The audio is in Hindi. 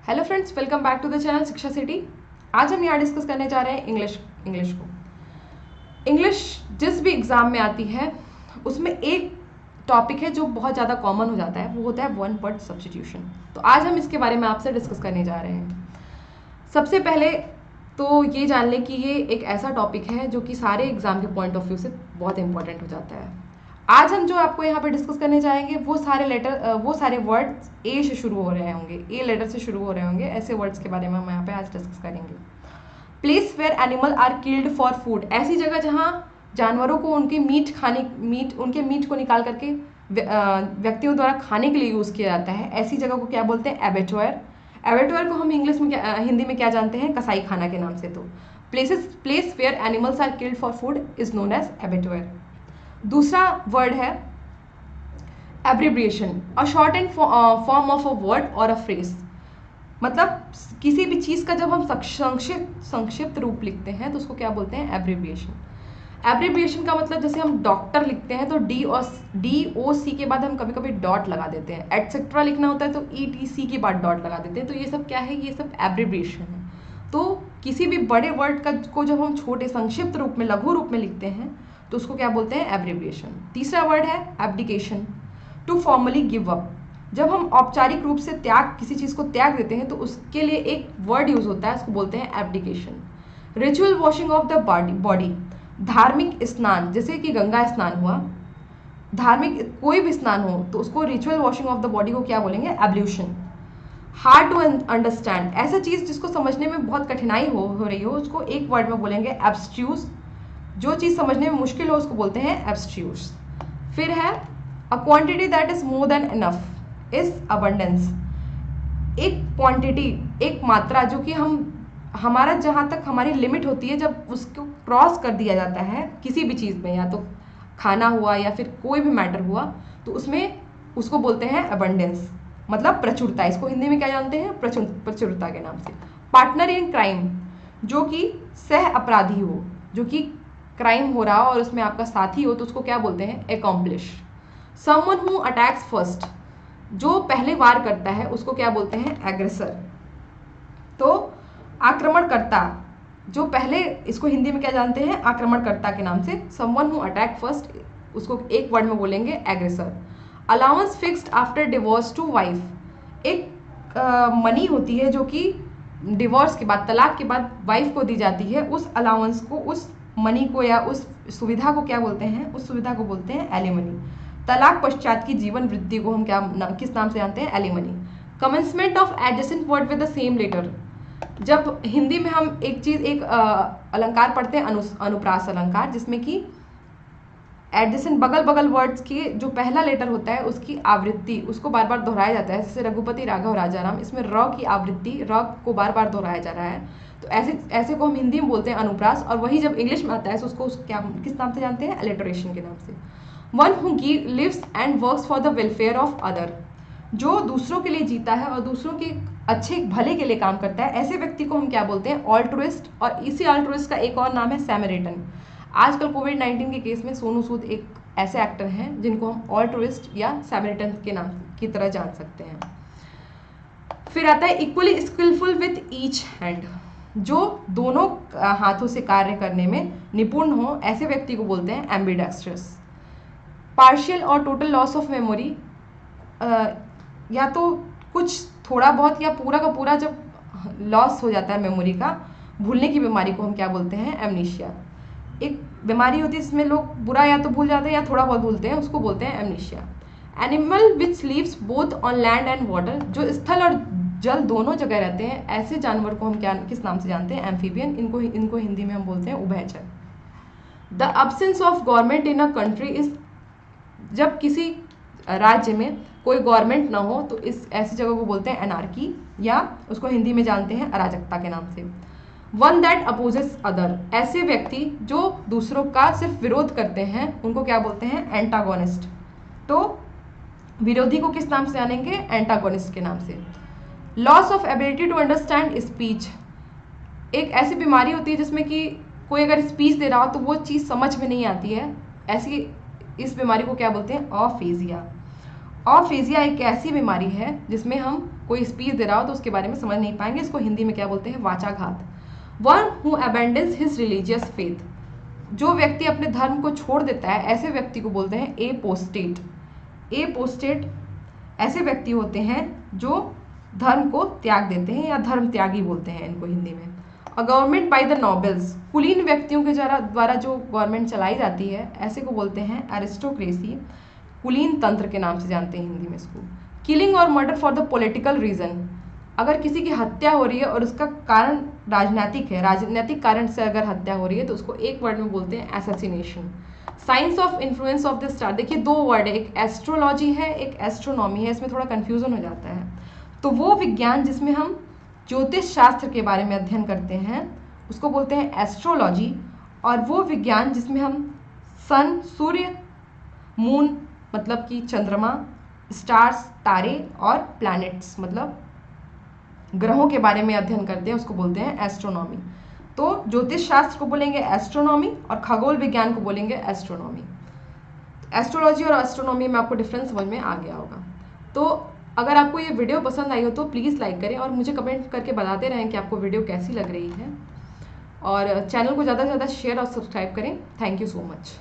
Hello friends, welcome back to the channel Shiksha city. आज हम यहाँ डिस्कस करने जा रहे हैं इंग्लिश को। इंग्लिश जिस भी एग्ज़ाम में आती है उसमें एक टॉपिक है जो बहुत ज़्यादा कॉमन हो जाता है, वो होता है वन वर्ड सब्स्टिट्यूशन। तो आज हम इसके बारे में आपसे डिस्कस करने जा रहे हैं। सबसे पहले तो ये जान लें कि ये एक ऐसा टॉपिक है जो कि सारे एग्ज़ाम के पॉइंट ऑफ व्यू से बहुत इंपॉर्टेंट हो जाता है। आज हम जो आपको यहाँ पे डिस्कस करने जाएंगे वो सारे वर्ड्स ए से शुरू हो रहे होंगे, ए लेटर से शुरू हो रहे होंगे। ऐसे वर्ड्स के बारे में हम यहाँ पे आज डिस्कस करेंगे। Place where animal are killed for food, ऐसी जगह जहाँ जानवरों को उनके मीट को निकाल करके व्यक्तियों द्वारा खाने के लिए यूज़ किया जाता है, ऐसी जगह को क्या बोलते हैं? एबेटोयर। एबेटोयर को हम इंग्लिश में हिंदी में क्या जानते हैं? कसाई खाना के नाम से। तो place where animals are killed for food is known as abattoir. दूसरा वर्ड है abbreviation, a short and form of a word और अ फ्रेज। मतलब किसी भी चीज़ का जब हम संक्षिप्त रूप लिखते हैं तो उसको क्या बोलते हैं? एब्रिविएशन। एब्रिविएशन का मतलब जैसे हम डॉक्टर लिखते हैं तो DOC के बाद हम कभी कभी डॉट लगा देते हैं। एटसेट्रा लिखना होता है तो ETC के बाद डॉट लगा देते हैं। तो ये सब क्या है? ये सब एब्रिविएशन है। तो किसी भी बड़े वर्ड को जब हम छोटे संक्षिप्त रूप में, लघु रूप में लिखते हैं तो उसको क्या बोलते हैं? एब्रिविएशन। तीसरा वर्ड है abdication, to formally give up. जब हम औपचारिक रूप से किसी चीज़ को त्याग देते हैं तो उसके लिए एक वर्ड यूज होता है, उसको बोलते हैं abdication. Ritual washing of the body, धार्मिक स्नान, जैसे कि गंगा स्नान हुआ, धार्मिक कोई भी स्नान हो तो उसको ritual washing of the body को क्या बोलेंगे? एब्ल्यूशन। हार्ड टू अंडरस्टैंड, ऐसा चीज़ जिसको समझने में बहुत कठिनाई हो रही हो उसको एक वर्ड में बोलेंगे एब्स्ट्यूज। जो चीज़ समझने में मुश्किल हो उसको बोलते हैं एब्स्ट्यूज। फिर है a quantity that is more than enough is abundance. एक क्वांटिटी, एक मात्रा जो कि हमारा जहाँ तक हमारी लिमिट होती है, जब उसको क्रॉस कर दिया जाता है किसी भी चीज़ में, या तो खाना हुआ या फिर कोई भी मैटर हुआ, तो उसमें उसको बोलते हैं अबंडेंस, मतलब प्रचुरता। इसको हिंदी में क्या जानते हैं? प्रचुरता के नाम से। पार्टनर इन क्राइम, जो कि सह अपराधी हो, जो कि क्राइम हो रहा हो और उसमें आपका साथी हो, तो उसको क्या बोलते हैं? एकॉम्प्लिश। समवन हु अटैक्स फर्स्ट, जो पहले वार करता है उसको क्या बोलते हैं? एग्रेसर। तो आक्रमणकर्ता, जो पहले, इसको हिंदी में क्या जानते हैं? आक्रमणकर्ता के नाम से। समवन हु अटैक फर्स्ट, उसको एक वर्ड में बोलेंगे aggressor. Allowance fixed after divorce to wife, एक मनी होती है जो कि डिवोर्स के बाद, तलाक के बाद वाइफ को दी जाती है। उस अलाउंस को, उस मनी को या उस सुविधा को क्या बोलते हैं? उस सुविधा को बोलते हैं एलिमनी। तलाक पश्चात की जीवन वृद्धि को हम किस नाम से जानते हैं? Alimony. Commencement of adjacent word with the same letter, जब हिंदी में हम एक अलंकार पढ़ते हैं, अनुप्रास अलंकार, जिसमें कि एडजेसेंट बगल वर्ड्स के जो पहला लेटर होता है उसकी आवृत्ति, उसको बार बार दोहराया जाता है। जैसे रघुपति राघव राजाराम, इसमें र की आवृत्ति, र को बार बार दोहराया जा रहा है। तो ऐसे को हम हिंदी में बोलते हैं अनुप्रास, और वही जब इंग्लिश में आता है तो उसको क्या, किस नाम से जानते हैं? अलिटरेशन के नाम से। One who lives and works for the welfare of other, जो दूसरों के लिए जीता है और दूसरों के अच्छे भले के लिए काम करता है, ऐसे व्यक्ति को हम क्या बोलते हैं? ऑल्ट्रुइस्ट। और इसी ऑल्ट्रुइस्ट का एक और नाम है सैमरिटन। आजकल कोविड-19 के केस में सोनू सूद एक ऐसे एक्टर हैं जिनको हम ऑल्ट्रुइस्ट या सैमरिटन के नाम की तरह जान सकते हैं। फिर आता है equally skilful with each hand, जो दोनों हाथों से कार्य करने में निपुण हो, ऐसे व्यक्ति को बोलते हैं एम्बिडेक्स्ट्रस। पार्शियल और टोटल लॉस ऑफ मेमोरी, या तो कुछ थोड़ा बहुत या पूरा का पूरा जब लॉस हो जाता है मेमोरी का, भूलने की बीमारी को हम क्या बोलते हैं? एमनीशिया। एक बीमारी होती है जिसमें लोग बुरा या तो भूल जाते हैं या थोड़ा बहुत भूलते हैं, उसको बोलते हैं amnesia. Animal which leaves both on land and water, जो स्थल और जल दोनों जगह रहते हैं, ऐसे जानवर को हम किस नाम से जानते हैं? एम्फीबियन। इनको हिंदी में हम बोलते हैं उभयचर। The absence of government in a country is, जब किसी राज्य में कोई गवर्नमेंट ना हो तो ऐसी जगह को बोलते हैं एनार्की, या उसको हिंदी में जानते हैं अराजकता के नाम से। वन दैट अपोजेस अदर, ऐसे व्यक्ति जो दूसरों का सिर्फ विरोध करते हैं उनको क्या बोलते हैं? एंटागोनिस्ट। तो विरोधी को किस नाम से जानेंगे? एंटागोनिस्ट के नाम से। Loss of ability to understand speech, एक ऐसी बीमारी होती है जिसमें कि कोई अगर स्पीच दे रहा हो तो वो चीज़ समझ में नहीं आती है, ऐसी इस बीमारी को क्या बोलते हैं? ऑफेजिया। ऑफेजिया एक ऐसी बीमारी है जिसमें हम कोई स्पीच दे रहा हो तो उसके बारे में समझ नहीं पाएंगे, इसको हिंदी में क्या बोलते हैं, वाचाघात। One who abandons his religious faith, जो व्यक्ति अपने धर्म को छोड़ देता है ऐसे व्यक्ति को बोलते हैं एपोस्टेट। एपोस्टेट ऐसे व्यक्ति होते हैं जो धर्म को त्याग देते हैं, या धर्म त्यागी बोलते हैं इनको हिंदी में। A government by the nobles, कुलीन व्यक्तियों के द्वारा जो गवर्नमेंट चलाई जाती है ऐसे को बोलते हैं एरिस्टोक्रेसी, कुलीन तंत्र के नाम से जानते हैं हिंदी में इसको। किलिंग और murder for the political reason, अगर किसी की हत्या हो रही है और उसका कारण राजनीतिक है, राजनीतिक कारण से अगर हत्या हो रही है तो उसको एक वर्ड में बोलते हैं assassination. Science of influence of the star, देखिए दो वर्ड है, एक एस्ट्रोलॉजी है एक एस्ट्रोनॉमी है, इसमें थोड़ा कंफ्यूजन हो जाता है। तो वो विज्ञान जिसमें हम ज्योतिष शास्त्र के बारे में अध्ययन करते हैं उसको बोलते हैं एस्ट्रोलॉजी, और वो विज्ञान जिसमें हम सन, सूर्य, मून मतलब कि चंद्रमा, स्टार्स तारे और प्लैनेट्स मतलब ग्रहों के बारे में अध्ययन करते हैं उसको बोलते हैं एस्ट्रोनॉमी। तो ज्योतिष शास्त्र को बोलेंगे एस्ट्रोनॉमी और खगोल विज्ञान को बोलेंगे एस्ट्रोनॉमी। एस्ट्रोलॉजी और एस्ट्रोनॉमी में आपको डिफरेंस समझ में आ गया होगा। तो अगर आपको ये वीडियो पसंद आई हो तो प्लीज़ लाइक करें और मुझे कमेंट करके बताते रहें कि आपको वीडियो कैसी लग रही है, और चैनल को ज़्यादा से ज़्यादा शेयर और सब्सक्राइब करें। Thank you so much.